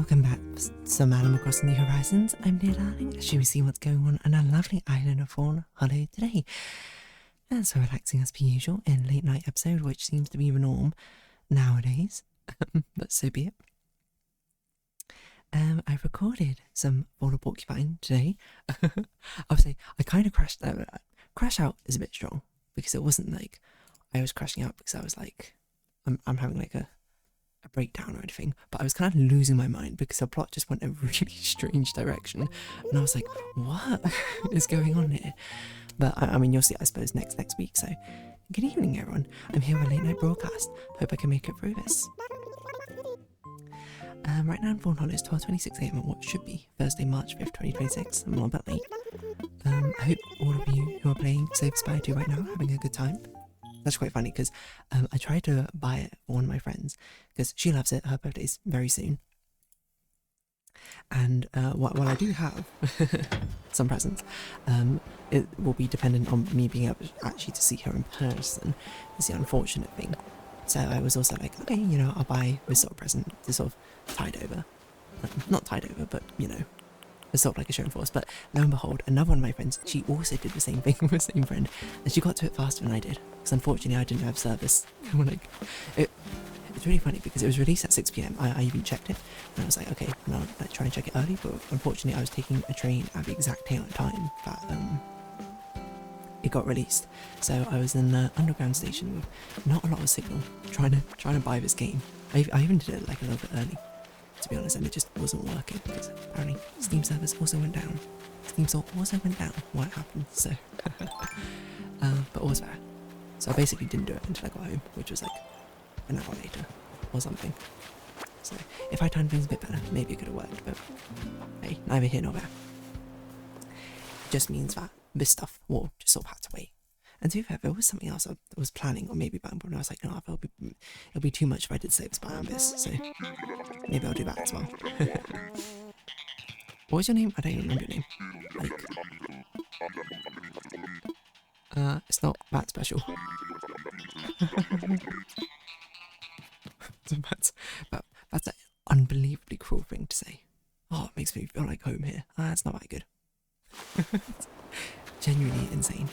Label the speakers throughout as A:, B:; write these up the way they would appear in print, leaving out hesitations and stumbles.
A: Welcome back to some Animal Crossing New Horizons. I'm Dear Darling. Should we see what's going on our lovely island of Fawnhallow today? And so relaxing as per usual in late night episode, which seems to be the norm nowadays. But so be it. I recorded some Fawnhallow Porcupine today. Obviously, I kind of crashed out. Crash out is a bit strong because it wasn't like I was crashing out because I was like I'm having like a breakdown or anything, but I was kind of losing my mind because the plot just went a really strange direction, and I was like, what is going on here? But I mean, you'll see, I suppose, next week. So good evening, everyone. I'm here with a late night broadcast. Hope I can make it through this. Right now in Fawnhallow it's 12:26 AM on what should be Thursday, March 5th, 2026. I'm a little bit late. I hope all of you who are playing Save Spy 2 right now are having a good time. That's quite funny because I tried to buy it for one of my friends because she loves it. Her birthday's very soon. And while I do have some presents, it will be dependent on me being able actually to see her in person. It's the unfortunate thing. So I was also like, okay, you know, I'll buy this sort of present to sort of tide over. Not tide over, but, you know, it's sort of like a show and force. But lo and behold, another one of my friends, she also did the same thing with the same friend. And she got to it faster than I did. Because unfortunately I didn't have service. It's really funny because it was released at 6 PM. I even checked it. And I was like, okay, no, let's try and check it early. But unfortunately I was taking a train at the exact time that it got released. So I was in the underground station with not a lot of signal, trying to buy this game. I even did it like a little bit early, to be honest, and it just wasn't working because apparently Steam servers also went down. Steam Store also went down. What happened? So, but all was fair. So I basically didn't do it until I got home, which was like an hour later or something. So if I timed things a bit better, maybe it could have worked. But hey, neither here nor there. It just means that this stuff will just sort of have to wait. And to be fair, there was something else I was planning on maybe buying, but I was like, no, it'll be too much if I did Save Spy on this, so maybe I'll do that as well. What was your name? I don't even remember your name. Like, it's not that special. That's an unbelievably cruel thing to say. Oh, it makes me feel like home here. That's not that good. Genuinely insane.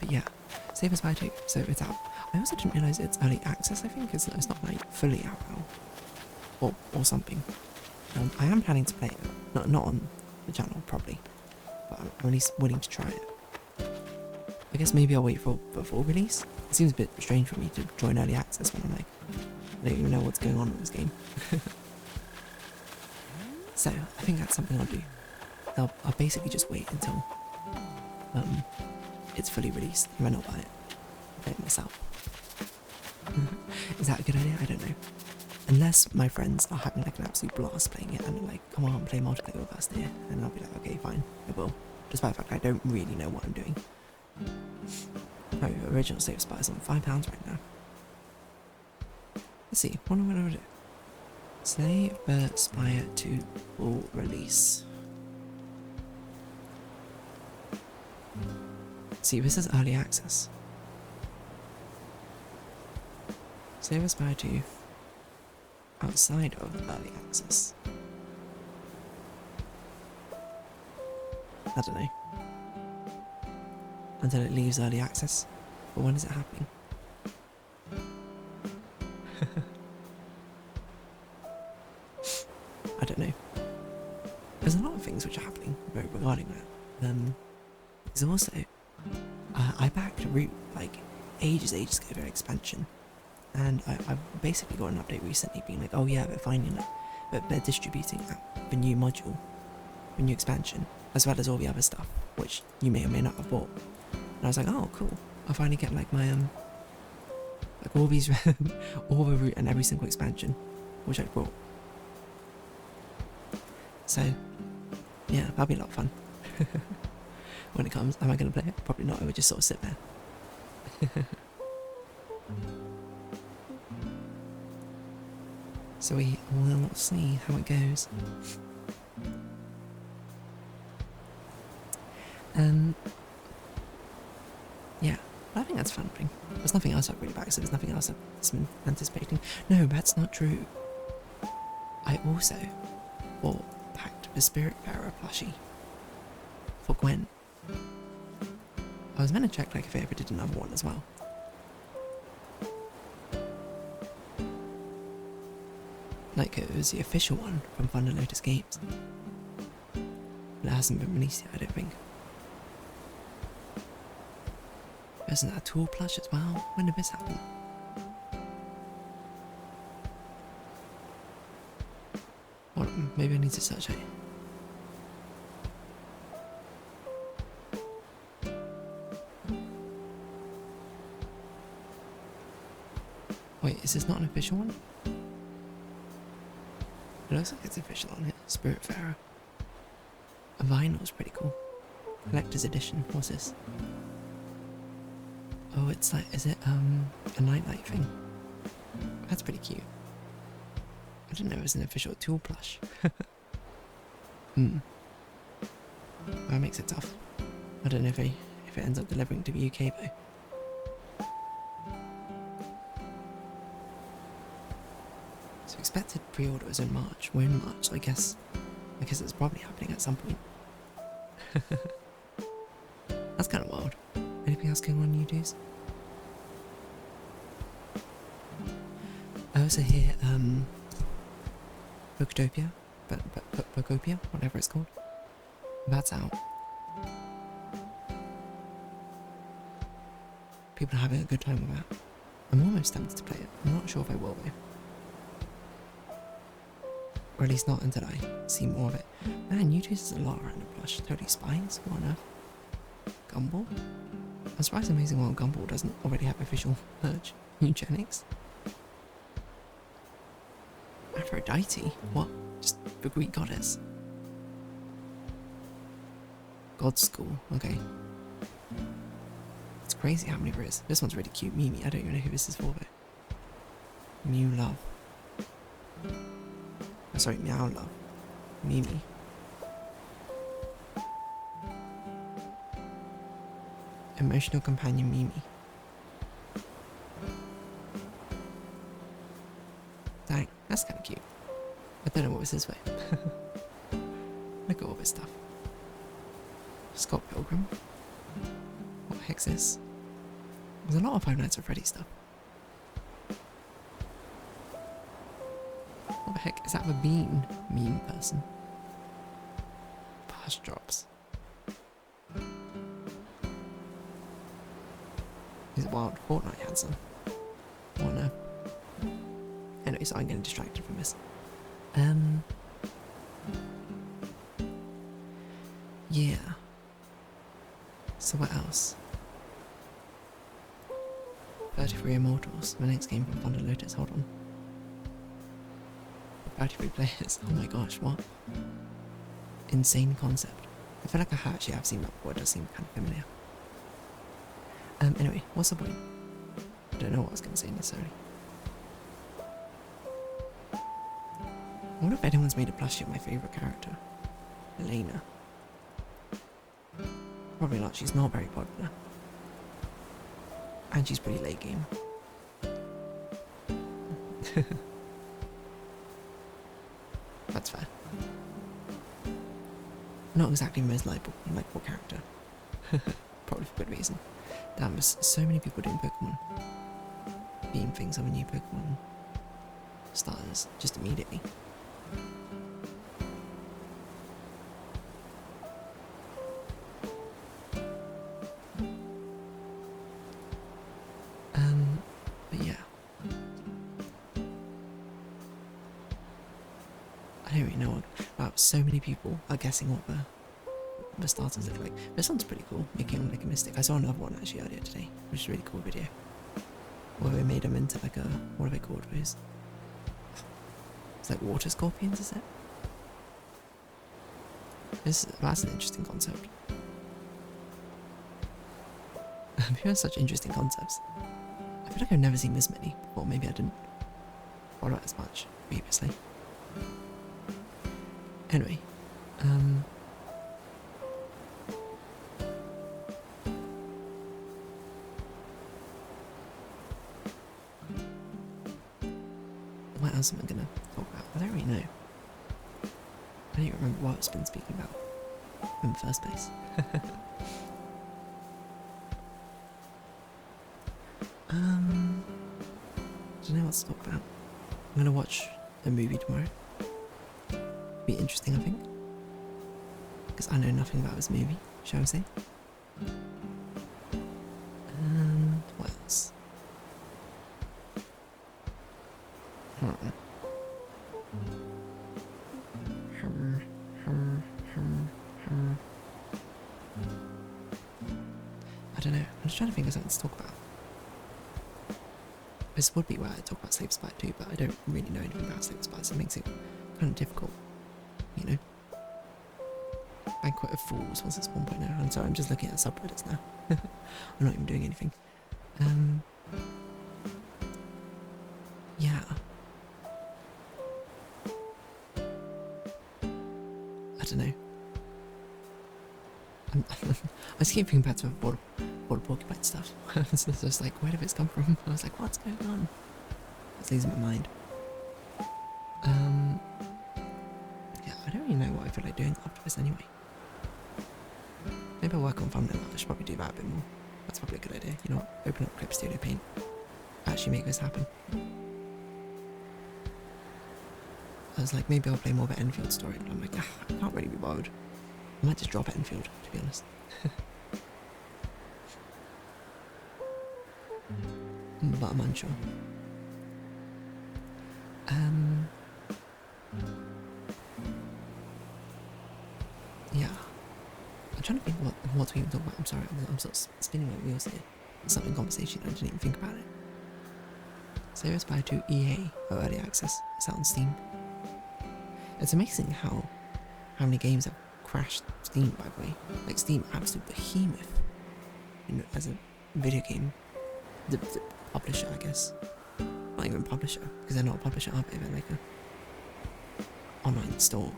A: But yeah, Save Spy 2, so it's out. I also didn't realise it's early access, I think, it's not like fully out now. Or something. I am planning to play it, not on the channel, probably, but I'm at least willing to try it. I guess maybe I'll wait for full release. It seems a bit strange for me to join early access when I'm like, I don't even know what's going on in this game. So, I think that's something I'll do. I'll basically just wait until it's fully released and then I'll buy it. Play it myself. Is that a good idea? I don't know. Unless my friends are having like an absolute blast playing it and they're like, come on, play multiplayer with us dear. And I'll be like, okay, fine, I will. Despite the fact I don't really know what I'm doing. Oh, original Save Spy is on £5 right now. Let's see, what am I going to do? Save Spy 2 full release. See, this is early access. Save Spy 2 outside of early access. I don't know. Until it leaves early access. But when is it happening? I don't know. There's a lot of things which are happening regarding that. There's also I backed Root like ages ago for their expansion, and I've basically got an update recently being like, oh yeah, they're finding it, but they're distributing the new module, the new expansion, as well as all the other stuff, which you may or may not have bought. And I was like, oh cool, I'll finally get like my like all these all the Root and every single expansion which I bought. So yeah, that'll be a lot of fun. When it comes, am I going to play it? Probably not, I would just sort of sit there. So we will see how it goes. Yeah, but I think that's a fun thing. There's nothing else I've really backed, so there's nothing else I've been anticipating. No, that's not true. I also bought Pact the Spiritfarer plushie for Gwen. I was meant to check like if it ever did another one as well. Like it was the official one from Fawnhallow Games. But it hasn't been released yet, I don't think. Isn't that a tool plush as well? When did this happen? Well, maybe I need to search it. Wait, is this not an official one? It looks like it's official on it. Spiritfarer. A vinyl is pretty cool. Collector's edition. What's this? Oh, it's like, is it a nightlight thing? That's pretty cute. I didn't know it was an official tool plush. That makes it tough. I don't know if it ends up delivering to the UK though. So expected pre-orders in March. We're in March, so I guess it's probably happening at some point. That's kind of wild. Anything else going on in YouTubes? I also hear Booktopia, Bookopia, whatever it's called. That's out. People are having a good time with that. I'm almost tempted to play it. I'm not sure if I will though. Or at least not until I see more of it. Man, YouTube has a lot of random plush. Totally Spies, what on earth? Gumball? I'm surprised Amazing World Gumball doesn't already have official merch. Eugenics? Aphrodite? What? Just the Greek goddess? God School, okay. It's crazy how many there is. This one's really cute. Mimi, I don't even know who this is for though. Mew Love. Oh, sorry, Meow Love. Mimi. Emotional companion Mimi. Dang, that's kind of cute. I don't know what this is though. Look at all this stuff. Scott Pilgrim. What the heck's this? There's a lot of Five Nights at Freddy's stuff. What the heck? Is that a bean meme person? Pass drops. Is it Wild Fortnite had some? Oh no. Anyway, so I'm getting distracted from this. Yeah. So what else? 33 Immortals. My next game from Fawnhallow. Hold on. 33 players. Oh my gosh, what? Insane concept. I feel like I actually have seen that before. It does seem kind of familiar. Anyway, what's the point? I don't know what I was going to say necessarily. I wonder if anyone's made a plushie of my favourite character. Elena. Probably not, she's not very popular. And she's pretty late game. That's fair. Not exactly the most likable character. Probably for good reason. Damn, there's so many people doing Pokemon. Being things of a new Pokemon starters just immediately. But yeah. I don't really know about so many people are guessing what the starters look like. This one's pretty cool, making them like a mystic. I saw another one actually earlier today, which is a really cool video. Where they made them into like a, what are they called those? It's like water scorpions, is it? That's an interesting concept. People have such interesting concepts. I feel like I've never seen this many before. Maybe I didn't follow it as much previously. Anyway, what else am I gonna talk about? I don't really know. don't even remember what I've been speaking about in the first place. I don't know what to talk about. I'm gonna watch a movie tomorrow. Be interesting, I think. Because I know nothing about this movie, shall we say. And what else? I don't know. I'm just trying to think of something to talk about. This would be where I talk about Slave Spy too, but I don't really know anything about Slave Spy, so it makes it kind of difficult, you know? Banquet of Fools was this 1.0. I'm sorry, I'm just looking at subreddits now. I'm not even doing anything. Yeah. I don't know. I just keep thinking back to border porcupine stuff. It's just like, where did this come from? I was like, what's going on? It's losing my mind. Yeah, I don't really know what I feel like doing after this anyway. Maybe I'll work on Fawnhallow. I should probably do that a bit more. That's probably a good idea. You know what? Open up Clip Studio Paint. Actually make this happen. I was like, maybe I'll play more of an Enfield story, but I'm like, I can't really be bothered. I might just drop Enfield, to be honest. But I'm unsure. Yeah. I'm trying to think what to even talk about. I'm sorry, I'm sort of spinning my wheels here. It's something conversation, I didn't even think about it. Slave Spy 2 EA for early access. It's out on Steam. It's amazing how many games have crashed Steam, by the way. Like, Steam, absolute behemoth. You know, as a video game, the publisher, I guess. Not even publisher, because they're not a publisher, are they? They're like a online store.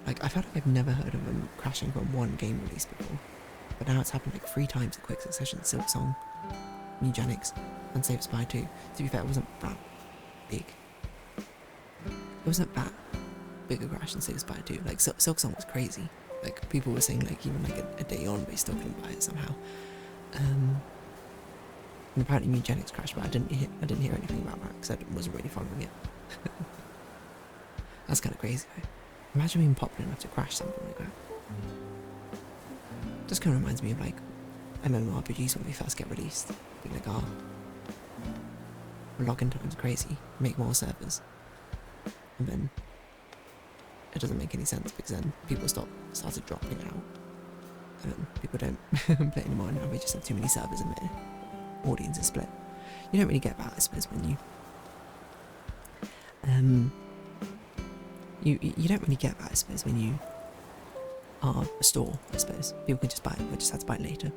A: Like, I felt like I've never heard of them crashing from one game release before. But now it's happened like 3 times in quick succession. Silksong, Nugenics, and Slave Spy 2. To be fair, it wasn't that big. It wasn't that big a crash in Slave Spy 2. Like, Silksong was crazy. Like, people were saying, like, even like a day on, they still couldn't buy it somehow. And apparently Nugenics crashed, but I didn't hear anything about that because I wasn't really following it. That's kind of crazy though. Imagine being popular enough to crash something like that. Just kind of reminds me of like MMORPGs when they first get released. Being like, oh, login times are crazy, make more servers, and then it doesn't make any sense because then people started dropping out, and then people don't play anymore. Now they just have too many servers and their audience is split. You don't really get that, I suppose, when you you don't really get that, I suppose, when you are a store, I suppose. People can just buy it, but just have to buy it later.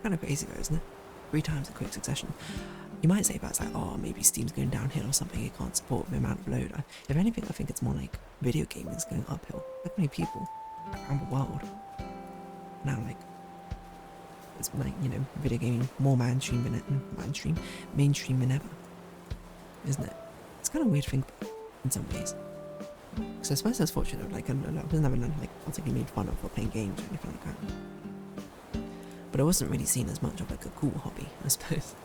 A: Kind of crazy though, isn't it? 3 times in quick succession. You might say that's like, oh, maybe Steam's going downhill or something, it can't support the amount of load. If anything, I think it's more like video gaming is going uphill. Look how many people around the world now, like, it's like, you know, video gaming more mainstream than ever, isn't it? It's kind of weird to think about in some ways. Because I suppose I was fortunate, like, I was never like particularly made fun of for playing games or anything like that. But it wasn't really seen as much of like a cool hobby, I suppose.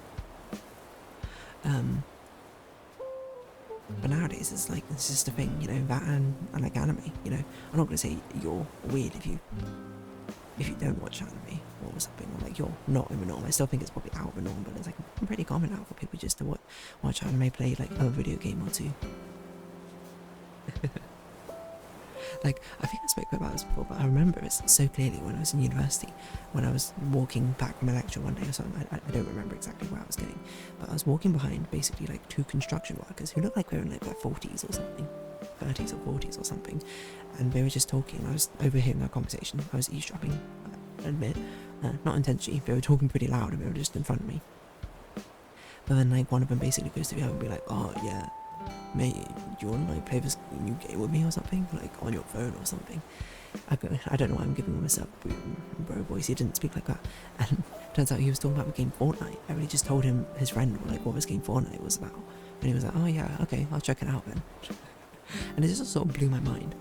A: But nowadays it's like, it's just a thing, you know, that and like anime, you know. I'm not going to say you're weird if you don't watch anime or something, or like you're not in the norm. I still think it's probably out of the norm, but it's like pretty common now for people just to watch anime, play like a video game or two. Like, I think I spoke about this before, but I remember it so clearly when I was in university, when I was walking back from a lecture one day or something. I don't remember exactly where I was going, but I was walking behind basically like 2 construction workers who looked like they were in like their 40s or something, 30s or 40s or something, and they were just talking, and I was overhearing our conversation. I was eavesdropping, I admit, not intentionally. They were talking pretty loud and they were just in front of me. But then like one of them basically goes to the other and be like, oh yeah, mate, do you want to like play this new game with me or something, like on your phone or something? I don't know why I'm giving myself bro voice. He didn't speak like that, and turns out he was talking about the game Fortnite. I really just told him, his friend, like what this game Fortnite was about, and he was like, oh yeah, okay, I'll check it out then. And it just sort of blew my mind.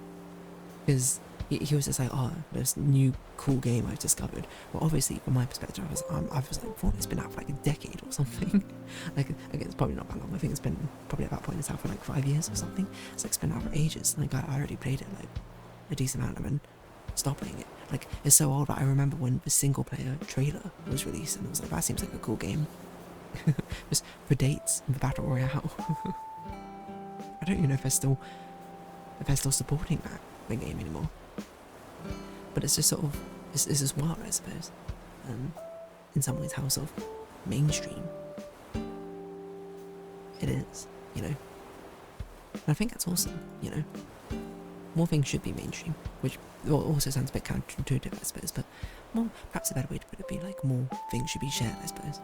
A: Because he was just like, oh, this new cool game I've discovered. Well, obviously, from my perspective, I was like, Fortnite's been out for like a decade or something. Like, again, it's probably not that long. I think it's been probably at that point, it's out for like 5 years or something. It's like, it's been out for ages. Like, I already played it like a decent amount of and stopped playing it. Like, it's so old, but I remember when the single player trailer was released, and I was like, that seems like a cool game. Just for dates and the Battle Royale. I don't even know if they're still supporting that game anymore. But it's just sort of, it's just wild, I suppose. In some ways, how sort of mainstream it is, you know. And I think that's awesome, you know. More things should be mainstream, which also sounds a bit counterintuitive, I suppose, but more, perhaps a better way to put it would be like more things should be shared, I suppose.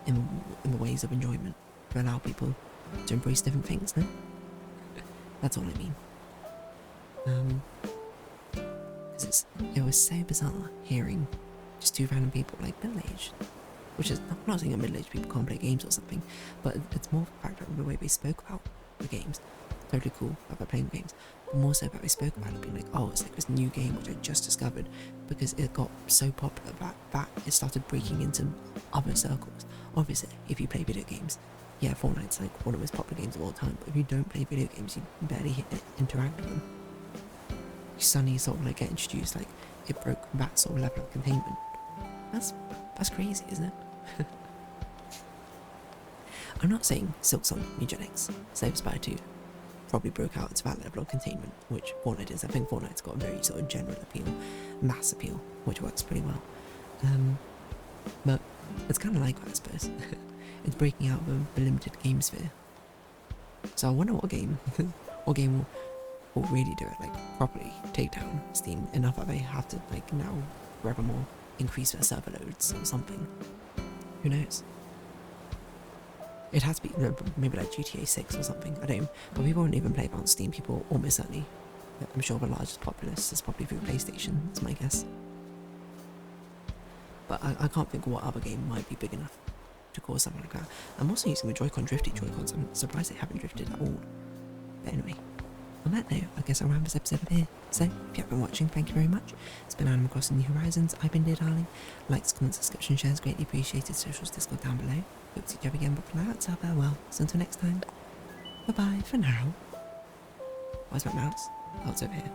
A: In the ways of enjoyment, to allow people to embrace different things, no? That's all I mean. Because it was so bizarre hearing just two random people like middle-aged, which is not saying that middle-aged people can't play games or something, but it's more the fact that the way they spoke about the games, totally cool about playing games, but more so that they spoke about it being like, oh, it's like this new game which I just discovered because it got so popular that it started breaking into other circles. Obviously, if you play video games, yeah, Fortnite's like one of the most popular games of all time, but if you don't play video games, you barely interact with them. You suddenly sort of like get introduced, like it broke that sort of level of containment. That's crazy, isn't it? I'm not saying Silksong, Eugenics, Slave Spire 2 probably broke out its that level of containment, which Fortnite is. I think Fortnite's got a very sort of general appeal, mass appeal, which works pretty well. But it's kind of like that, I suppose. It's breaking out of the limited game sphere. So I wonder what game will really do it, like properly take down Steam enough that they have to like now forevermore increase their server loads or something. Who knows? It has to be maybe like GTA 6 or something. I don't know, but people won't even play it on Steam. People almost certainly, I'm sure the largest populace is probably through PlayStation, that's my guess. But I can't think of what other game might be big enough to cause something like that. I'm also using the Joy-Con drifty Joy-Cons. I'm surprised they haven't drifted at all. But anyway, on that note, I guess I'll round this episode up here. So, if you have been watching, thank you very much. It's been Animal Crossing New Horizons. I've been Dear Darling. Likes, comments, subscription, shares, greatly appreciated. Socials, Discord down below. Hope to see you again, but for now, it's farewell. So until next time, bye-bye for now. Where's my mouse? Oh, it's over here.